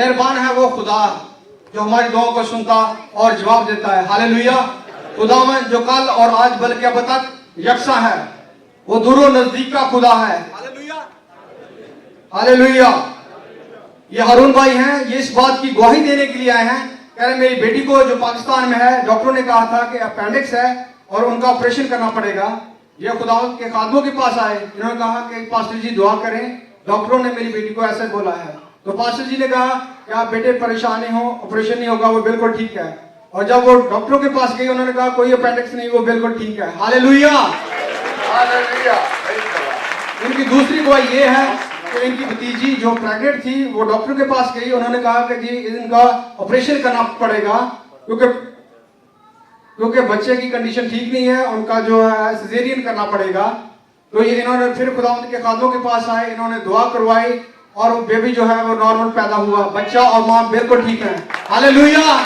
मेहरबान है वो खुदा जो हमारी दुआओं को सुनता और जवाब देता है। हालेलुया। खुदावन जो कल और आज बल्कि अब तक यकसा है, वो दूर नजदीक का खुदा है। Hallelujah hallelujah. ये हारून भाई हैं, ये इस बात की गवाही देने के लिए आए हैं। कह रहे मेरी बेटी को जो पाकिस्तान में है, डॉक्टरों ने कहा था कि अपेंडिक्स है और उनका ऑपरेशन करना पड़ेगा। ये खुदा के खादमों के पास आए, इन्होंने कहा कि पास्टर जी दुआ करें, डॉक्टरों ने मेरी बेटी को ऐसे बोला है। तो पास्टर जी ने कहा कि आप बेटे परेशान नहीं हो, ऑपरेशन नहीं होगा, वो बिल्कुल ठीक है। और जब वो डॉक्टरों के पास गई, उन्होंने कहा कोई अपेंडिक्स नहीं, वो बिल्कुल ठीक है। Hallelujah hallelujah. इनकी दूसरी गवाही ये है कि इनकी भतीजी जो प्रेग्नेंट थी, वो डॉक्टर के पास गई, उन्होंने कहा कि जी इनका ऑपरेशन करना पड़ेगा क्योंकि बच्चे की कंडीशन ठीक नहीं है, उनका जो है सिजेरियन करना पड़ेगा। तो ये इन्होंने फिर खुदावंद के खादमों के पास आए, इन्होंने दुआ करवाई और वो बेबी जो है वो नॉर्मल पैदा हुआ, बच्चा और मां बिल्कुल ठीक है। हालेलुया।